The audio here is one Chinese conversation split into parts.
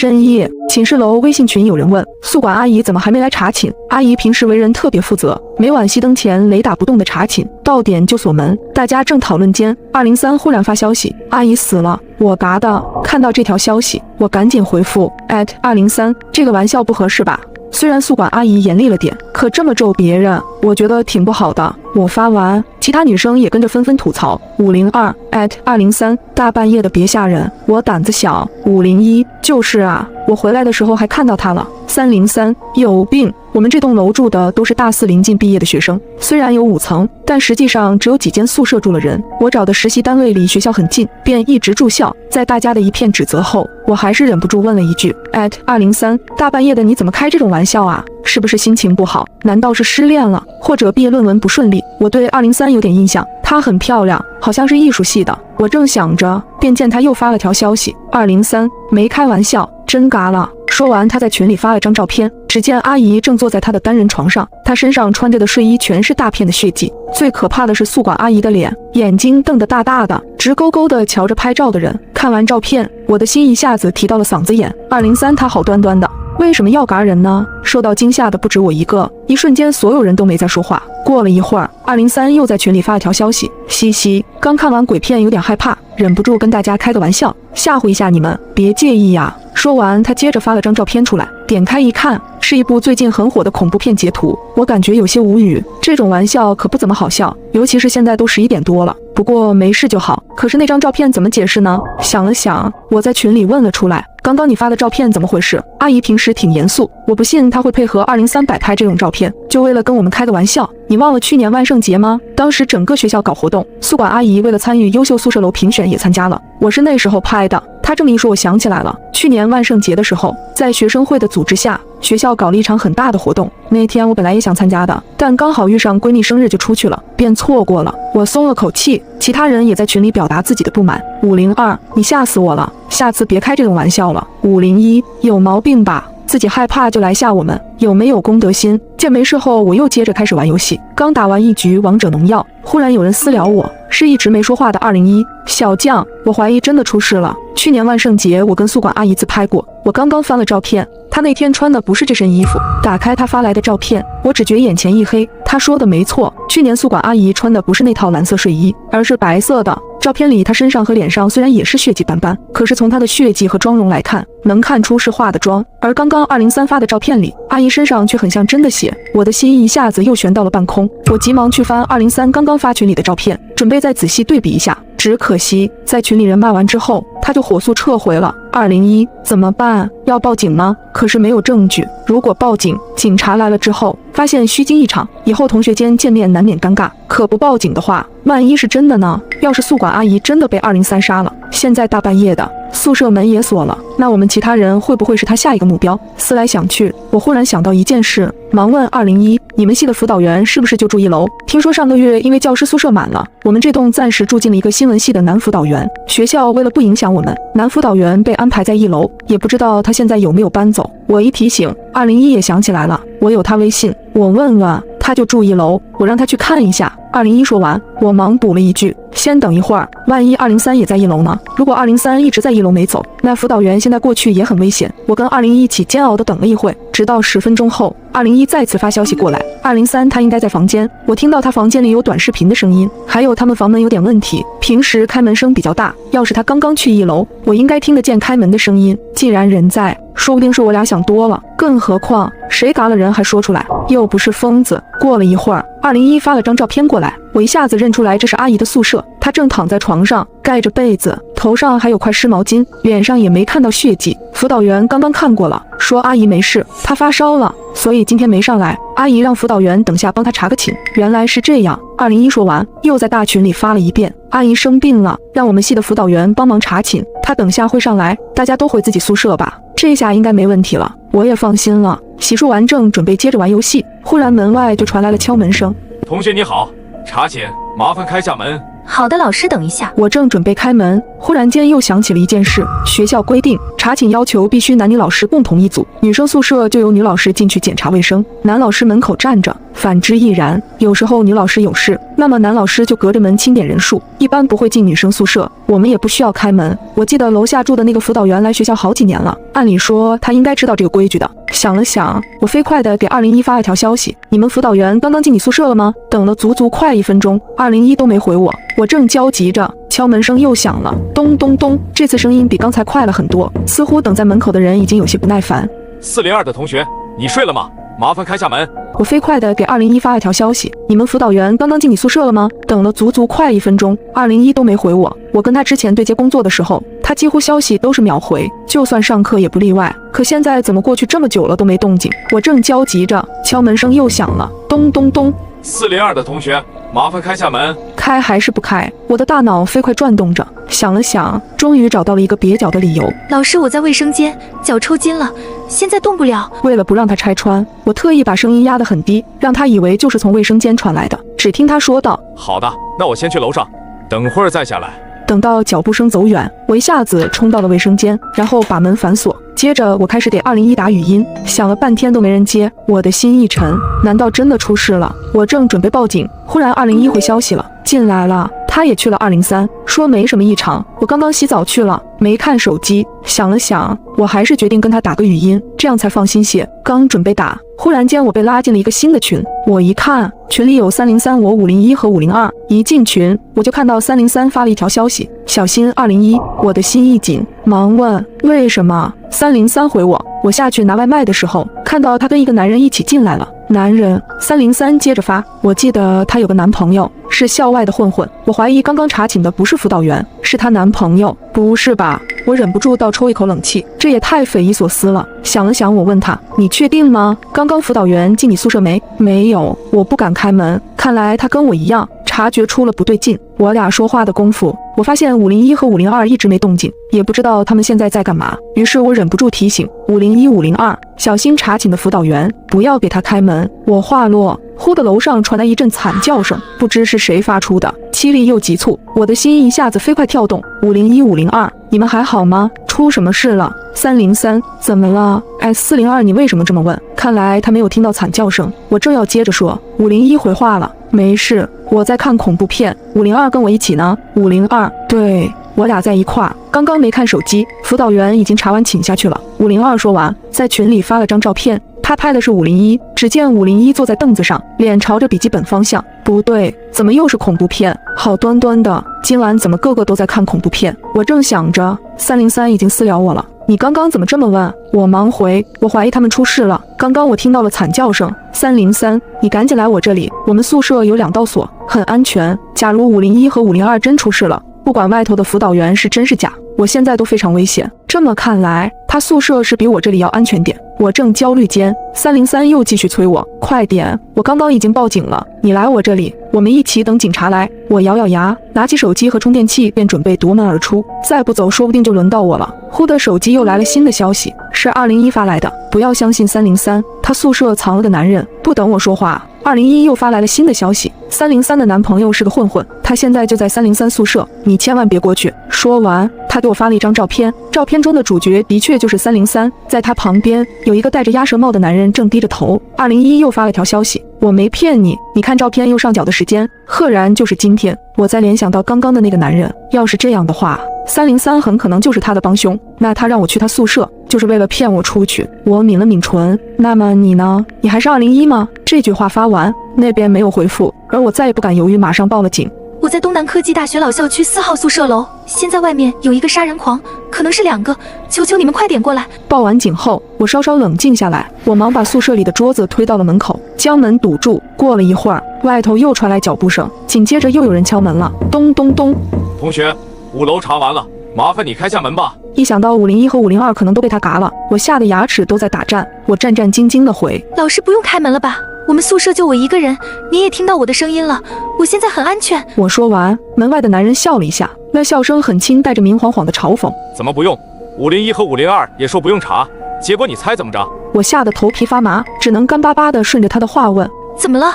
深夜，寝室楼微信群有人问宿管阿姨怎么还没来查寝。阿姨平时为人特别负责，每晚熄灯前雷打不动的查寝，到点就锁门。大家正讨论间，203忽然发消息，阿姨死了。我嘎的，看到这条消息，我赶紧回复@203，这个玩笑不合适吧？虽然宿管阿姨严厉了点，可这么咒别人，我觉得挺不好的。我发完，其他女生也跟着纷纷吐槽。502@203，大半夜的别吓人，我胆子小。501，就是啊，我回来的时候还看到他了。303，有病。我们这栋楼住的都是大4临近毕业的学生，虽然有5层，但实际上只有几间宿舍住了人。我找的实习单位离学校很近，便一直住校。在大家的一片指责后，我还是忍不住问了一句：@203，大半夜的你怎么开这种玩笑啊？是不是心情不好？难道是失恋了，或者毕业论文不顺利？我对203有点印象，她很漂亮，好像是艺术系的。我正想着，便见她又发了条消息：203，没开玩笑，真嘎了。说完，他在群里发了张照片，只见阿姨正坐在她的单人床上，她身上穿着的睡衣全是大片的血迹。最可怕的是宿管阿姨的脸，眼睛瞪得大大的，直勾勾地瞧着拍照的人。看完照片，我的心一下子提到了嗓子眼。203，他好端端的，为什么要嘎人呢？受到惊吓的不止我一个，一瞬间所有人都没再说话。过了一会儿，203又在群里发了条消息：嘻嘻，刚看完鬼片有点害怕，忍不住跟大家开个玩笑，吓唬一下你们，别介意呀。说完，他接着发了张照片出来，点开一看，是一部最近很火的恐怖片截图。我感觉有些无语，这种玩笑可不怎么好笑，尤其是现在都11点多了。不过没事就好。可是那张照片怎么解释呢？想了想，我在群里问了出来：刚刚你发的照片怎么回事？阿姨平时挺严肃，我不信她会配合203摆拍这种照片，就为了跟我们开个玩笑。你忘了去年万圣节吗？当时整个学校搞活动，宿管阿姨为了参与优秀宿舍楼评选也参加了，我是那时候拍的。她这么一说，我想起来了，去年万圣节的时候，在学生会的组织下，学校搞了一场很大的活动。那天我本来也想参加的，但刚好遇上闺蜜生日就出去了，便错过了。我松了口气，其他人也在群里表达自己的不满。502，你吓死我了，下次别开这种玩笑了。501，有毛病吧？自己害怕就来吓我们，有没有公德心？见没事后，我又接着开始玩游戏。刚打完一局王者荣耀，忽然有人私聊我，是一直没说话的201。小将，我怀疑真的出事了。去年万圣节我跟宿管阿姨自拍过，我刚刚翻了照片，她那天穿的不是这身衣服。打开她发来的照片，我只觉眼前一黑。她说的没错，去年宿管阿姨穿的不是那套蓝色睡衣，而是白色的。照片里她身上和脸上虽然也是血迹斑斑，可是从她的血迹和妆容来看，能看出是化的妆。而刚刚203发的照片里，阿姨身上却很像真的血。我的心一下子又悬到了半空，我急忙去翻203刚刚发群里的照片，准备再仔细对比一下。只可惜在群里人骂完之后，他就火速撤回了。201，怎么办？要报警吗？可是没有证据，如果报警，警察来了之后发现虚惊一场，以后同学间见面难免尴尬。可不报警的话，万一是真的呢？要是宿管阿姨真的被203杀了，现在大半夜的，宿舍门也锁了，那我们其他人会不会是他下一个目标？思来想去，我忽然想到一件事，忙问201，你们系的辅导员是不是就住1楼？听说上个月因为教师宿舍满了，我们这栋暂时住进了一个新闻系的男辅导员。学校为了不影响我们，男辅导员被安排在1楼，也不知道他现在有没有搬走。我一提醒，201也想起来了，我有他微信，我问问，他就住1楼，我让他去看一下。201说完，我忙补了一句，先等一会儿，万一203也在1楼呢？如果203一直在1楼没走，那辅导员现在过去也很危险。我跟201一起煎熬的等了一会，直到10分钟后，201再次发消息过来，203他应该在房间，我听到他房间里有短视频的声音，还有他们房门有点问题，平时开门声比较大，要是他刚刚去1楼，我应该听得见开门的声音。既然人在，说不定是我俩想多了，更何况谁嘎了人还说出来，又不是疯子。过了一会儿，201发了张照片过来，我一下子认出来这是阿姨的宿舍。她正躺在床上，盖着被子，头上还有块湿毛巾，脸上也没看到血迹。辅导员刚刚看过了，说阿姨没事，她发烧了，所以今天没上来。阿姨让辅导员等下帮她查个寝。原来是这样。201说完，又在大群里发了一遍，阿姨生病了，让我们系的辅导员帮忙查寝，她等下会上来，大家都回自己宿舍吧。这下应该没问题了，我也放心了。洗漱完正准备接着玩游戏，忽然门外就传来了敲门声。同学你好，查寝，麻烦开下门。好的，老师等一下。我正准备开门，忽然间又想起了一件事。学校规定，查寝要求必须男女老师共同一组，女生宿舍就由女老师进去检查卫生，男老师门口站着，反之亦然。有时候女老师有事，那么男老师就隔着门清点人数，一般不会进女生宿舍，我们也不需要开门。我记得楼下住的那个辅导员来学校好几年了，按理说他应该知道这个规矩的。想了想，我飞快地给201发了条消息：你们辅导员刚刚进你宿舍了吗？等了足足快1分钟，201都没回我。我正焦急着，敲门声又响了，咚咚咚，这次声音比刚才快了很多，似乎等在门口的人已经有些不耐烦。402的同学，你睡了吗？麻烦开下门。我飞快地给201发了条消息：你们辅导员刚刚进你宿舍了吗？等了足足快1分钟，201都没回我。我跟他之前对接工作的时候，他几乎消息都是秒回，就算上课也不例外。可现在怎么过去这么久了都没动静？我正焦急着，敲门声又响了，咚咚咚。402的同学，麻烦开下门。开还是不开？我的大脑飞快转动着，想了想，终于找到了一个蹩脚的理由。老师，我在卫生间，脚抽筋了，现在动不了。为了不让他拆穿，我特意把声音压得很低，让他以为就是从卫生间传来的。只听他说道：好的，那我先去楼上，等会儿再下来。等到脚步声走远，我一下子冲到了卫生间，然后把门反锁。接着我开始给201打语音，响了半天都没人接，我的心一沉，难道真的出事了？我正准备报警，忽然201回消息了，进来了。他也去了203，说没什么异常。我刚刚洗澡去了，没看手机。想了想，我还是决定跟他打个语音，这样才放心些。刚准备打，忽然间我被拉进了一个新的群。我一看，群里有303、我501和502。一进群，我就看到303发了一条消息：小心201。我的心一紧，忙问为什么。303回我下去拿外卖的时候，看到他跟一个男人一起进来了。男人303接着发，我记得她有个男朋友，是校外的混混。我怀疑刚刚查寝的不是辅导员，是她男朋友。不是吧？我忍不住倒抽一口冷气，这也太匪夷所思了。想了想，我问他：你确定吗？刚刚辅导员进你宿舍没？没有，我不敢开门。看来他跟我一样，察觉出了不对劲。我俩说话的功夫，我发现501和502一直没动静，也不知道他们现在在干嘛。于是我忍不住提醒501、502，小心查寝的辅导员，不要给他开门。我话落，忽的楼上传来一阵惨叫声，不知是谁发出的，凄厉又急促。我的心一下子飞快跳动。501、502，你们还好吗？出什么事了？303，怎么了？402，你为什么这么问？看来他没有听到惨叫声。我正要接着说，501回话了，没事，我在看恐怖片。502跟我一起呢。502，对，我俩在一块儿。刚刚没看手机，辅导员已经查完寝下去了。502说完，在群里发了张照片。他拍的是501，只见501坐在凳子上，脸朝着笔记本方向。不对，怎么又是恐怖片？好端端的，今晚怎么个个都在看恐怖片？我正想着，303已经私聊我了，你刚刚怎么这么问？我忙回，我怀疑他们出事了。刚刚我听到了惨叫声。303，你赶紧来我这里，我们宿舍有2道锁，很安全。假如501和502真出事了，不管外头的辅导员是真是假，我现在都非常危险。这么看来，他宿舍是比我这里要安全点。我正焦虑间，303又继续催我，快点，我刚刚已经报警了，你来我这里，我们一起等警察来。我咬咬牙，拿起手机和充电器，便准备夺门而出。再不走，说不定就轮到我了。忽的手机又来了新的消息，是201发来的，不要相信303，他宿舍藏了个男人。不等我说话，201又发来了新的消息，303的男朋友是个混混，他现在就在303宿舍，你千万别过去。说完，他给我发了一张照片，照片中的主角的确就是303，在他旁边有一个戴着鸭舌帽的男人正低着头。201又发了条消息，我没骗你，你看照片右上角的时间，赫然就是今天。我再联想到刚刚的那个男人，要是这样的话，303很可能就是他的帮凶，那他让我去他宿舍，就是为了骗我出去。我抿了抿唇，那么你呢？你还是201吗？这句话发完，那边没有回复，而我再也不敢犹豫，马上报了警。我在东南科技大学老校区4号宿舍楼，现在外面有一个杀人狂，可能是2个，求求你们快点过来。报完警后，我稍稍冷静下来，我忙把宿舍里的桌子推到了门口，将门堵住。过了一会儿，外头又传来脚步声，紧接着又有人敲门了，咚咚咚。同学，5楼查完了，麻烦你开下门吧。一想到501和502可能都被他嘎了，我吓得牙齿都在打颤。我战战兢兢地回：老师不用开门了吧？我们宿舍就我一个人，你也听到我的声音了，我现在很安全。我说完，门外的男人笑了一下，那笑声很轻，带着明晃晃的嘲讽。怎么不用？501和502也说不用查，结果你猜怎么着？我吓得头皮发麻，只能干巴巴地顺着他的话问：怎么了？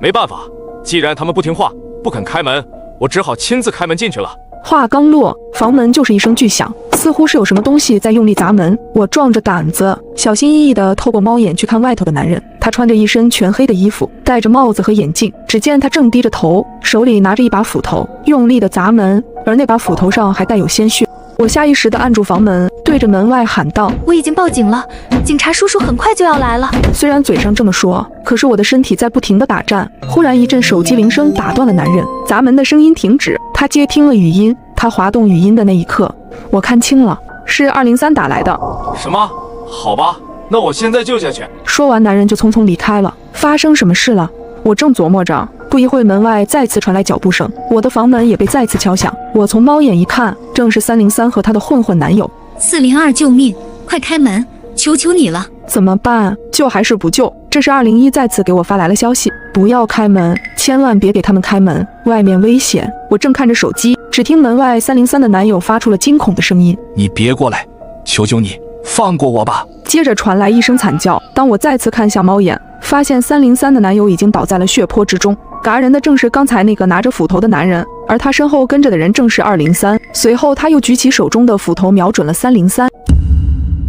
没办法，既然他们不听话，不肯开门，我只好亲自开门进去了。话刚落，房门就是一声巨响，似乎是有什么东西在用力砸门。我壮着胆子，小心翼翼地透过猫眼去看外头的男人。他穿着一身全黑的衣服，戴着帽子和眼镜。只见他正低着头，手里拿着一把斧头，用力地砸门，而那把斧头上还带有鲜血。我下意识地按住房门，对着门外喊道：“我已经报警了，警察叔叔很快就要来了。”虽然嘴上这么说，可是我的身体在不停地打颤。忽然一阵手机铃声打断了男人砸门的声音停止，他接听了语音。他滑动语音的那一刻，我看清了，是203打来的。什么？好吧，那我现在就下去。说完，男人就匆匆离开了。发生什么事了？我正琢磨着，不一会门外再次传来脚步声，我的房门也被再次敲响。我从猫眼一看，正是303和他的混混男友。402，救命！快开门，求求你了！怎么办？救还是不救？这是201再次给我发来了消息，不要开门，千万别给他们开门，外面危险。我正看着手机，只听门外303的男友发出了惊恐的声音：“你别过来，求求你，放过我吧！”接着传来一声惨叫。当我再次看向猫眼，发现303的男友已经倒在了血泊之中。嘎人的正是刚才那个拿着斧头的男人，而他身后跟着的人正是203。随后他又举起手中的斧头，瞄准了303。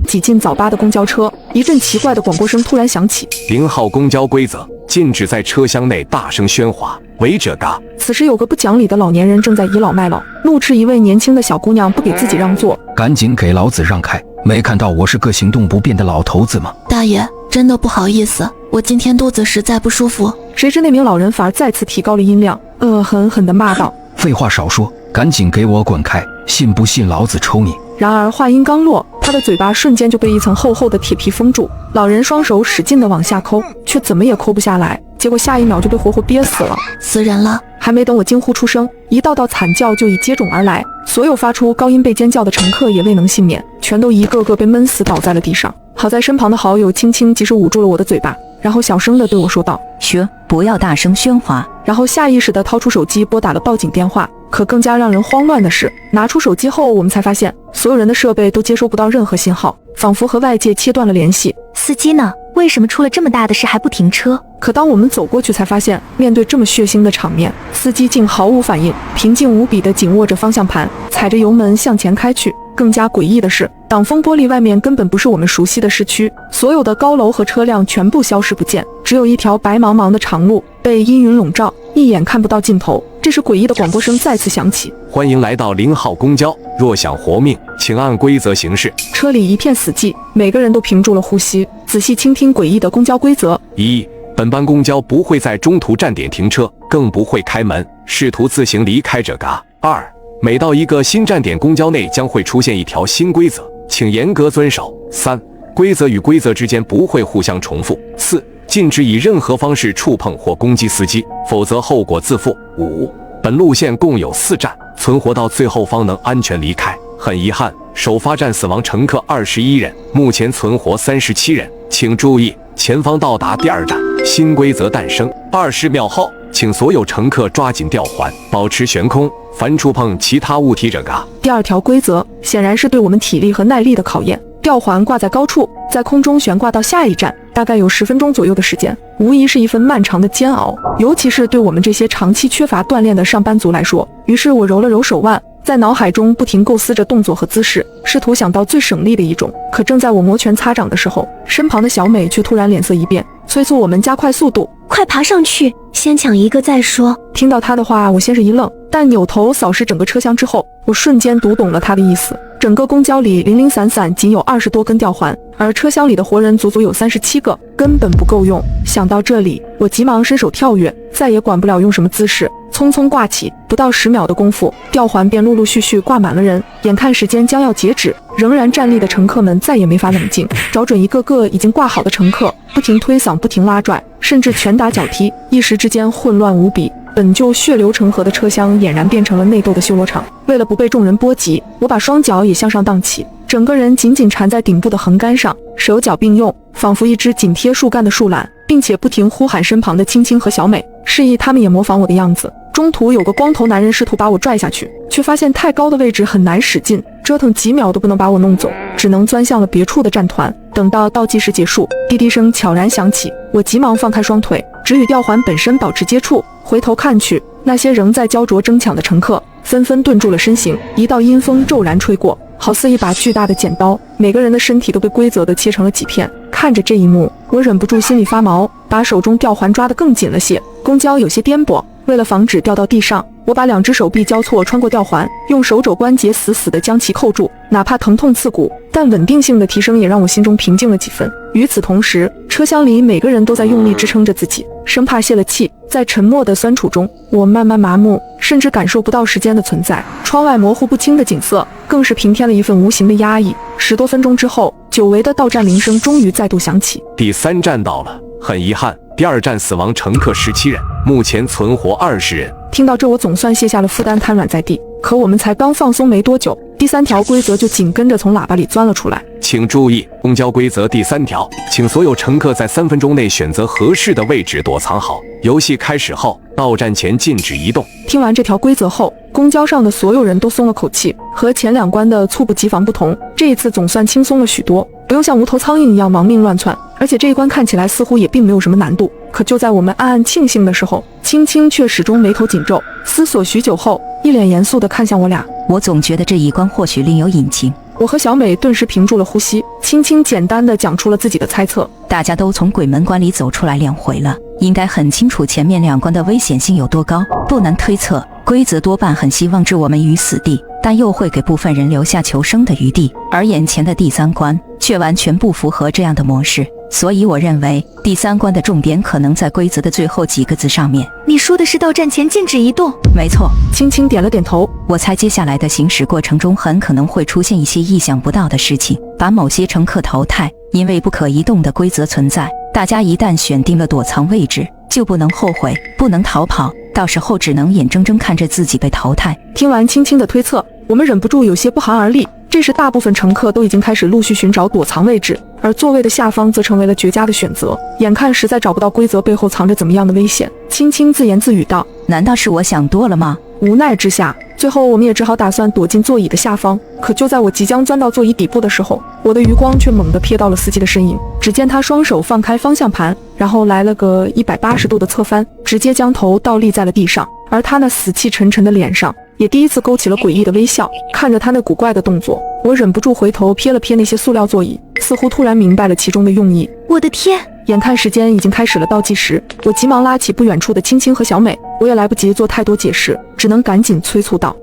挤进早八的公交车，一阵奇怪的广播声突然响起：0号公交规则，禁止在车厢内大声喧哗，违者嘎。此时有个不讲理的老年人正在倚老卖老，怒斥一位年轻的小姑娘不给自己让座。赶紧给老子让开！没看到我是个行动不便的老头子吗？大爷，真的不好意思，我今天肚子实在不舒服。谁知那名老人反而再次提高了音量，恶狠狠地骂道：“废话少说，赶紧给我滚开！信不信老子抽你！”然而话音刚落，他的嘴巴瞬间就被一层厚厚的铁皮封住。老人双手使劲地往下抠，却怎么也抠不下来，结果下一秒就被活活憋死了。死人了！还没等我惊呼出声，一道道惨叫就已接踵而来。所有发出高音被尖叫的乘客也未能幸免，全都一个个被闷死倒在了地上。好在身旁的好友轻轻及时捂住了我的嘴巴，然后小声地对我说道：“嘘，不要大声喧哗。”然后下意识地掏出手机拨打了报警电话。可更加让人慌乱的是，拿出手机后，我们才发现所有人的设备都接收不到任何信号，仿佛和外界切断了联系。司机呢？为什么出了这么大的事还不停车？可当我们走过去，才发现面对这么血腥的场面，司机竟毫无反应，平静无比地紧握着方向盘，踩着油门向前开去。更加诡异的是，挡风玻璃外面根本不是我们熟悉的市区，所有的高楼和车辆全部消失不见，只有一条白茫茫的长路被阴云笼罩，一眼看不到尽头。这时诡异的广播声再次响起：“欢迎来到0号公交，若想活命，请按规则行事。”车里一片死寂，每个人都屏住了呼吸，仔细倾听诡异的公交规则。1. 本班公交不会在中途站点停车，更不会开门，试图自行离开者嘎。2. 每到一个新站点，公交内将会出现一条新规则，请严格遵守。3. 规则与规则之间不会互相重复。4. 禁止以任何方式触碰或攻击司机，否则后果自负。5. 本路线共有4站，存活到最后方能安全离开。很遗憾，首发站死亡乘客21人，目前存活37人。请注意，前方到达第2站，新规则诞生。20秒后，请所有乘客抓紧吊环，保持悬空，凡触碰其他物体者嘎。第2条规则显然是对我们体力和耐力的考验。吊环挂在高处，在空中悬挂到下一站，大概有10分钟左右的时间，无疑是一份漫长的煎熬，尤其是对我们这些长期缺乏锻炼的上班族来说。于是我揉了揉手腕，在脑海中不停构思着动作和姿势，试图想到最省力的一种。可正在我摩拳擦掌的时候，身旁的小美却突然脸色一变，催促我们加快速度。快爬上去，先抢一个再说。听到她的话，我先是一愣，但扭头扫视整个车厢之后，我瞬间读懂了她的意思。整个公交里零零散散仅有20多根吊环，而车厢里的活人足足有37个，根本不够用。想到这里，我急忙伸手跳跃，再也管不了用什么姿势，匆匆挂起。不到10秒的功夫，吊环便陆陆续续挂满了人。眼看时间将要截止，仍然站立的乘客们再也没法冷静，找准一个个已经挂好的乘客，不停推搡，不停拉拽，甚至拳打脚踢，一时之间混乱无比。本就血流成河的车厢俨然变成了内斗的修罗场。为了不被众人波及，我把双脚也向上荡起，整个人紧紧缠在顶部的横杆上，手脚并用，仿佛一只紧贴树干的树懒，并且不停呼喊身旁的青青和小美，示意他们也模仿我的样子。中途有个光头男人试图把我拽下去，却发现太高的位置很难使劲，折腾几秒都不能把我弄走，只能钻向了别处的站团。等到倒计时结束，滴滴声悄然响起，我急忙放开双腿，只与吊环本身保持接触，回头看去，那些仍在焦灼争抢的乘客纷纷顿住了身形，一道阴风骤然吹过，好似一把巨大的剪刀，每个人的身体都被规则地切成了几片。看着这一幕，我忍不住心里发毛，把手中吊环抓得更紧了些。公交有些颠簸，为了防止掉到地上，我把2只手臂交错穿过吊环，用手肘关节死死地将其扣住，哪怕疼痛刺骨，但稳定性的提升也让我心中平静了几分。与此同时，车厢里每个人都在用力支撑着自己，生怕泄了气。在沉默的酸楚中，我慢慢麻木，甚至感受不到时间的存在。窗外模糊不清的景色更是平添了一份无形的压抑。10多分钟之后，久违的到站铃声终于再度响起。第3站到了，很遗憾，第2站死亡乘客17人，目前存活20人。听到这，我总算卸下了负担，瘫软在地。可我们才刚放松没多久，第3条规则就紧跟着从喇叭里钻了出来。请注意，公交规则第3条，请所有乘客在3分钟内选择合适的位置躲藏好。游戏开始后，到站前禁止移动。听完这条规则后，公交上的所有人都松了口气。和前2关的猝不及防不同，这一次总算轻松了许多，不用像无头苍蝇一样亡命乱窜。而且这一关看起来似乎也并没有什么难度。可就在我们暗暗庆幸的时候，青青却始终眉头紧皱，思索许久后，一脸严肃地看向我俩。我总觉得这一关或许另有隐情。我和小美顿时屏住了呼吸，青青简单地讲出了自己的猜测。大家都从鬼门关里走出来2回了，应该很清楚前面2关的危险性有多高。不难推测，规则多半很希望置我们于死地，但又会给部分人留下求生的余地。而眼前的第3关却完全不符合这样的模式，所以我认为第3关的重点可能在规则的最后几个字上面。你说的是到站前禁止移动？没错，青青点了点头。我猜接下来的行驶过程中很可能会出现一些意想不到的事情，把某些乘客淘汰。因为不可移动的规则存在，大家一旦选定了躲藏位置，就不能后悔，不能逃跑，到时候只能眼睁睁看着自己被淘汰。听完青青的推测，我们忍不住有些不寒而栗。这时大部分乘客都已经开始陆续寻找躲藏位置，而座位的下方则成为了绝佳的选择。眼看实在找不到规则背后藏着怎么样的危险，青青自言自语道：难道是我想多了吗？无奈之下，最后我们也只好打算躲进座椅的下方。可就在我即将钻到座椅底部的时候，我的余光却猛地瞥到了司机的身影。只见他双手放开方向盘，然后来了个180度的侧翻，直接将头倒立在了地上。而他那死气沉沉的脸上也第一次勾起了诡异的微笑。看着他那古怪的动作，我忍不住回头瞥了瞥那些塑料座椅，似乎突然明白了其中的用意。我的天！眼看时间已经开始了倒计时，我急忙拉起不远处的青青和小美，我也来不及做太多解释，只能赶紧催促道：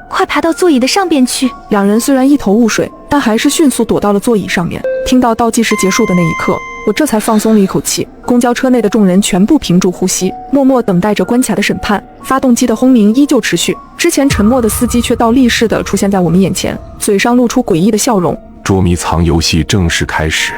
快爬到座椅的上边去！2人虽然一头雾水，但还是迅速躲到了座椅上面。听到倒计时结束的那一刻，我这才放松了一口气。公交车内的众人全部屏住呼吸，默默等待着关卡的审判。发动机的轰鸣依旧持续，之前沉默的司机却倒立似的出现在我们眼前，嘴上露出诡异的笑容。捉迷藏游戏正式开始，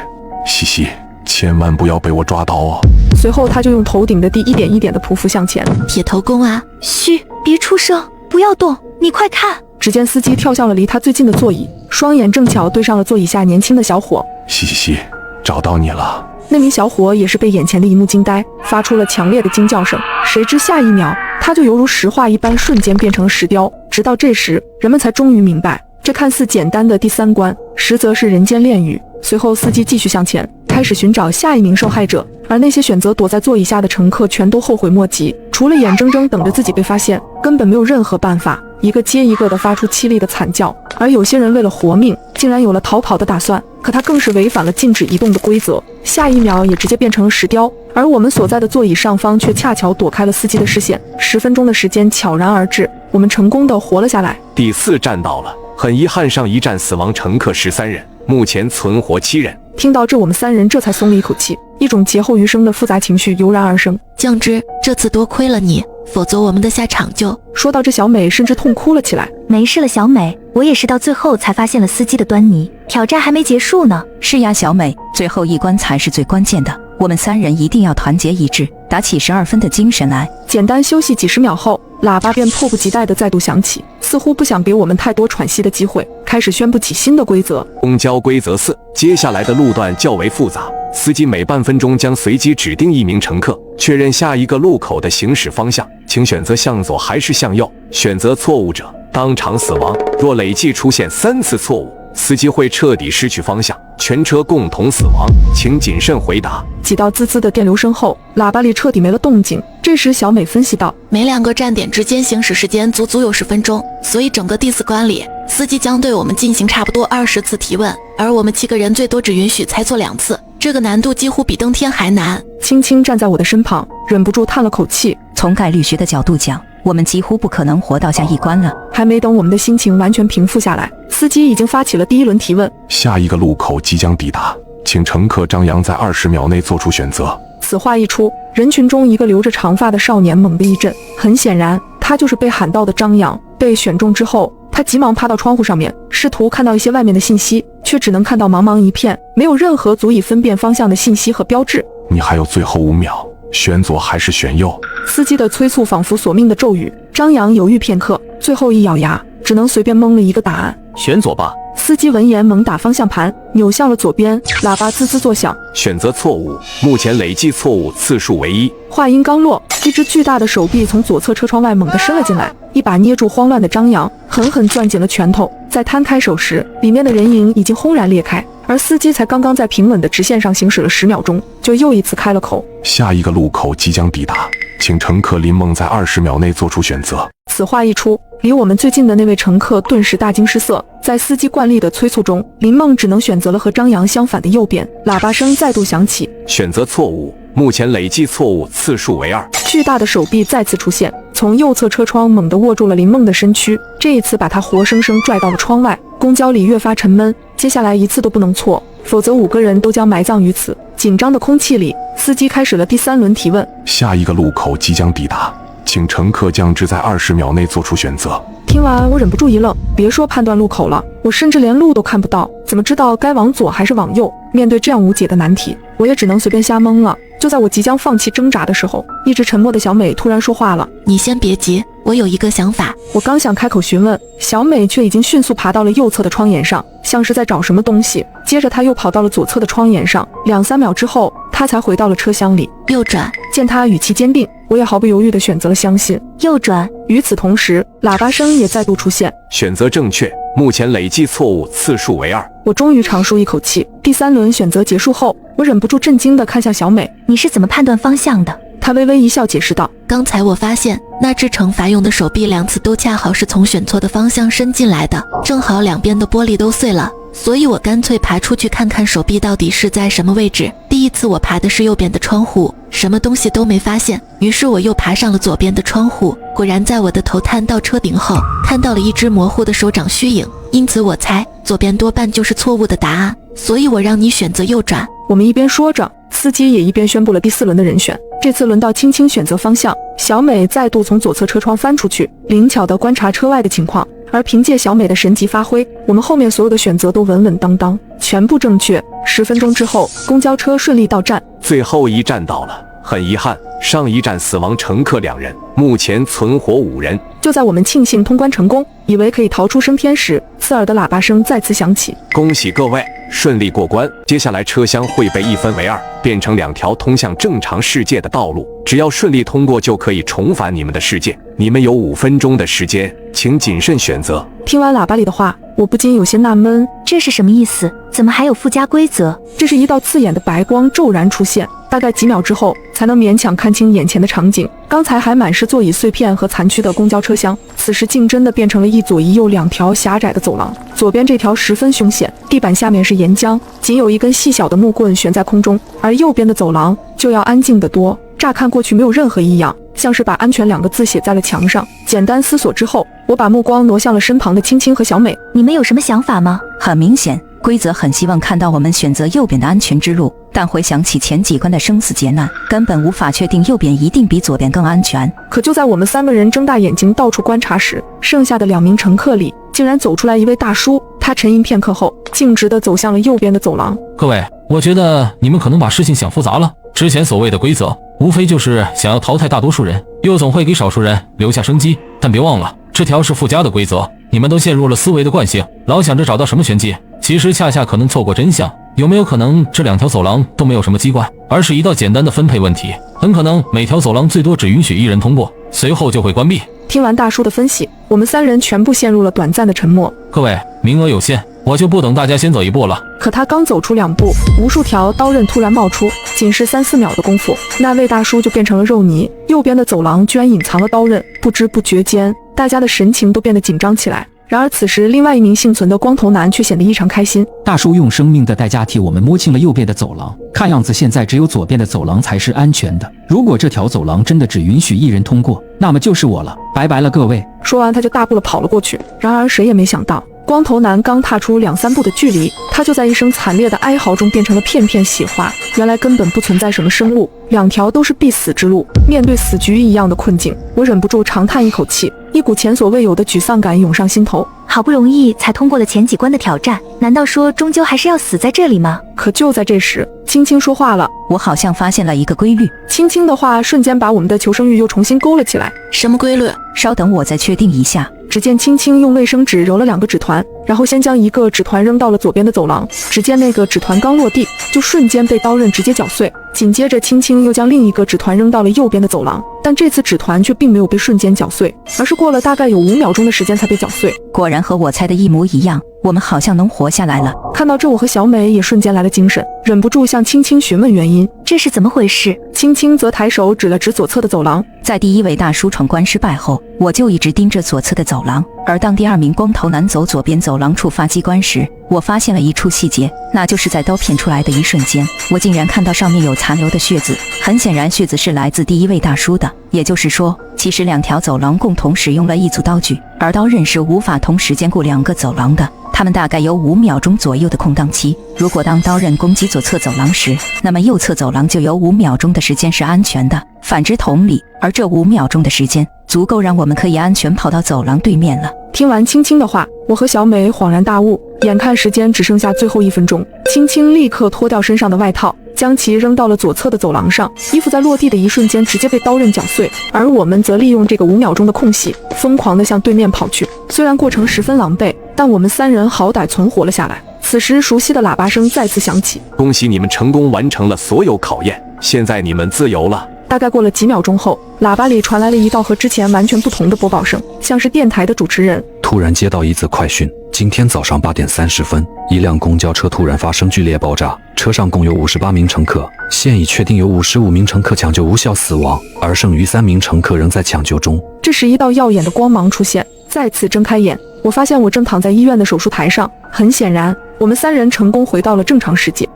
西西，千万不要被我抓到哦！随后他就用头顶的地一点一点地匍匐向前。铁头功啊！嘘，别出声，不要动，你快看！只见司机跳向了离他最近的座椅，双眼正巧对上了座椅下年轻的小伙。西西，找到你了！那名小伙也是被眼前的一幕惊呆，发出了强烈的惊叫声。谁知下一秒，他就犹如石化一般，瞬间变成了石雕。直到这时，人们才终于明白，这看似简单的第3关，实则是人间炼狱。随后，司机继续向前，开始寻找下一名受害者。而那些选择躲在座椅下的乘客全都后悔莫及，除了眼睁睁等着自己被发现，根本没有任何办法，一个接一个地发出凄厉的惨叫。而有些人为了活命，竟然有了逃跑的打算，可他更是违反了禁止移动的规则，下一秒也直接变成了石雕。而我们所在的座椅上方却恰巧躲开了司机的视线，10分钟的时间悄然而至，我们成功地活了下来。第4站到了，很遗憾上一站死亡乘客13人，目前存活7人。听到这，我们3人这才松了一口气，一种劫后余生的复杂情绪油然而生。酱汁，这次多亏了你，否则我们的下场就……说到这，小美甚至痛哭了起来。没事了，小美，我也是到最后才发现了司机的端倪，挑战还没结束呢。是呀，小美，最后一关才是最关键的，我们3人一定要团结一致，打起12分的精神来。简单休息几10秒后，喇叭便迫不及待地再度响起，似乎不想给我们太多喘息的机会，开始宣布起新的规则。公交规则4，接下来的路段较为复杂，司机每半分钟将随机指定1名乘客，确认下一个路口的行驶方向，请选择向左还是向右，选择错误者当场死亡。若累计出现3次错误，司机会彻底失去方向，全车共同死亡，请谨慎回答。几道滋滋的电流声后，喇叭里彻底没了动静。这这时小美分析道，每2个站点之间行驶时间足足有10分钟，所以整个第4关里，司机将对我们进行差不多20次提问，而我们7个人最多只允许猜错2次，这个难度几乎比登天还难。青青站在我的身旁，忍不住叹了口气。从概率学的角度讲，我们几乎不可能活到下一关了。还没等我们的心情完全平复下来，司机已经发起了第1轮提问。下一个路口即将抵达，请乘客张扬在20秒内做出选择。此话一出，人群中一个留着长发的少年猛地一震，很显然他就是被喊到的张扬。被选中之后，他急忙趴到窗户上面，试图看到一些外面的信息，却只能看到茫茫一片，没有任何足以分辨方向的信息和标志。你还有最后5秒，选左还是选右？司机的催促仿佛索命的咒语。张扬犹豫片刻，最后一咬牙，只能随便蒙了一个答案：选左吧。司机闻言猛打方向盘，扭向了左边，喇叭滋滋作响。选择错误，目前累计错误次数为1。话音刚落，一只巨大的手臂从左侧车窗外猛地伸了进来，一把捏住慌乱的张扬，狠狠攥紧了拳头。在摊开手时，里面的人影已经轰然裂开，而司机才刚刚在平稳的直线上行驶了10秒钟，就又一次开了口：下一个路口即将抵达，请乘客林梦在20秒内做出选择。此话一出，离我们最近的那位乘客顿时大惊失色。在司机惯例的催促中，林梦只能选择了和张扬相反的右边。喇叭声再度响起，选择错误，目前累计错误次数为2。巨大的手臂再次出现，从右侧车窗猛地握住了林梦的身躯，这一次把她活生生拽到了窗外。公交里越发沉闷，接下来一次都不能错，否则5个人都将埋葬于此。紧张的空气里，司机开始了第3轮提问。下一个路口即将抵达，请乘客降至在20秒内做出选择。听完我忍不住一愣，别说判断路口了，我甚至连路都看不到，怎么知道该往左还是往右？面对这样无解的难题，我也只能随便瞎蒙了。就在我即将放弃挣扎的时候，一直沉默的小美突然说话了：你先别急，我有一个想法。我刚想开口询问，小美却已经迅速爬到了右侧的窗沿上，像是在找什么东西。接着她又跑到了左侧的窗沿上，2、3秒之后，她才回到了车厢里。右转。见她语气坚定，我也毫不犹豫地选择了相信。右转。与此同时，喇叭声也再度出现，选择正确，目前累计错误次数为2。我终于长舒一口气。第3轮选择结束后，我忍不住震惊地看向小美：你是怎么判断方向的？她微微一笑，解释道：刚才我发现那只惩罚用的手臂2次都恰好是从选错的方向伸进来的，正好2边的玻璃都碎了，所以我干脆爬出去看看手臂到底是在什么位置。第1次我爬的是右边的窗户，什么东西都没发现，于是我又爬上了左边的窗户，果然在我的头探到车顶后，看到了一只模糊的手掌虚影，因此我猜左边多半就是错误的答案，所以我让你选择右转。我们一边说着，司机也一边宣布了第4轮的人选。这次轮到青青选择方向，小美再度从左侧车窗翻出去，灵巧地观察车外的情况。而凭借小美的神级发挥，我们后面所有的选择都稳稳当当，全部正确。10分钟之后，公交车顺利到站。最后一站到了，很遗憾，上一站死亡乘客2人，目前存活5人。就在我们庆幸通关成功，以为可以逃出升天时，刺耳的喇叭声再次响起。恭喜各位顺利过关，接下来车厢会被一分为2，变成2条通向正常世界的道路，只要顺利通过就可以重返你们的世界。你们有5分钟的时间，请谨慎选择。听完喇叭里的话，我不禁有些纳闷，这是什么意思？怎么还有附加规则？这是一道刺眼的白光骤然出现，大概几秒之后才能勉强看清眼前的场景。刚才还满是座椅碎片和残躯的公交车厢，此时竟真的变成了一左一右2条狭窄的走廊。左边这条十分凶险，地板下面是岩浆，仅有一根细小的木棍悬在空中，而右边的走廊就要安静得多，乍看过去没有任何异样，像是把安全2个字写在了墙上。简单思索之后，我把目光挪向了身旁的青青和小美。你们有什么想法吗？很明显，规则很希望看到我们选择右边的安全之路，但回想起前几关的生死劫难，根本无法确定右边一定比左边更安全。可就在我们3个人睁大眼睛到处观察时，剩下的2名乘客里竟然走出来一位大叔。他沉吟片刻后，径直地走向了右边的走廊。各位，我觉得你们可能把事情想复杂了。之前所谓的规则，无非就是想要淘汰大多数人，又总会给少数人留下生机。但别忘了，这条是附加的规则，你们都陷入了思维的惯性，老想着找到什么玄机，其实恰恰可能错过真相。有没有可能这2条走廊都没有什么机关，而是一道简单的分配问题？很可能每条走廊最多只允许1人通过，随后就会关闭。听完大叔的分析，我们3人全部陷入了短暂的沉默。各位，名额有限，我就不等大家先走一步了。可他刚走出2步，无数条刀刃突然冒出，仅是3、4秒的功夫，那位大叔就变成了肉泥。右边的走廊居然隐藏了刀刃，不知不觉间，大家的神情都变得紧张起来。然而此时，另外一名幸存的光头男却显得异常开心。大叔用生命的代价替我们摸清了右边的走廊，看样子现在只有左边的走廊才是安全的。如果这条走廊真的只允许1人通过，那么就是我了，拜拜了各位。说完，他就大步地跑了过去。然而谁也没想到，光头男刚踏出2、3步的距离，他就在一声惨烈的哀嚎中变成了片片血花。原来根本不存在什么生物，2条都是必死之路。面对死局一样的困境，我忍不住长叹一口气，一股前所未有的沮丧感涌上心头。好不容易才通过了前几关的挑战，难道说终究还是要死在这里吗？可就在这时，青青说话了。我好像发现了一个规律。青青的话瞬间把我们的求生欲又重新勾了起来。什么规律？稍等，我再确定一下。只见青青用卫生纸揉了2个纸团，然后先将一个纸团扔到了左边的走廊。只见那个纸团刚落地，就瞬间被刀刃直接搅碎。紧接着，青青又将另一个纸团扔到了右边的走廊，但这次纸团却并没有被瞬间搅碎，而是过了大概有5秒钟的时间才被搅碎。果然和我猜的一模一样，我们好像能活下来了。看到这，我和小美也瞬间来了精神，忍不住向青青询问原因。这是怎么回事？青青则抬手指了指左侧的走廊。在第1位大叔闯关失败后，我就一直盯着左侧的走廊，而当第2名光头男走左边走廊触发机关时，我发现了一处细节，那就是在刀片出来的一瞬间，我竟然看到上面有残留的血渍。很显然，血渍是来自第1位大叔的，也就是说，其实2条走廊共同使用了一组刀具，而刀刃是无法同时兼顾2个走廊的。他们大概有5秒钟左右的空档期。如果当刀刃攻击左侧走廊时，那么右侧走廊就有5秒钟的时间是安全的。反之同理，而这5秒钟的时间足够让我们可以安全跑到走廊对面了。听完青青的话，我和小美恍然大悟，眼看时间只剩下最后1分钟，青青立刻脱掉身上的外套，将其扔到了左侧的走廊上，衣服在落地的一瞬间直接被刀刃搅碎，而我们则利用这个5秒钟的空隙，疯狂地向对面跑去。虽然过程十分狼狈，但我们3人好歹存活了下来。此时，熟悉的喇叭声再次响起，恭喜你们成功完成了所有考验，现在你们自由了。大概过了几秒钟后，喇叭里传来了一道和之前完全不同的播报声，像是电台的主持人。突然接到一则快讯，今天早上8点30分，一辆公交车突然发生剧烈爆炸，车上共有58名乘客，现已确定有55名乘客抢救无效死亡，而剩余3名乘客仍在抢救中。这时，一道耀眼的光芒出现，再次睁开眼，我发现我正躺在医院的手术台上。很显然，我们3人成功回到了正常世界。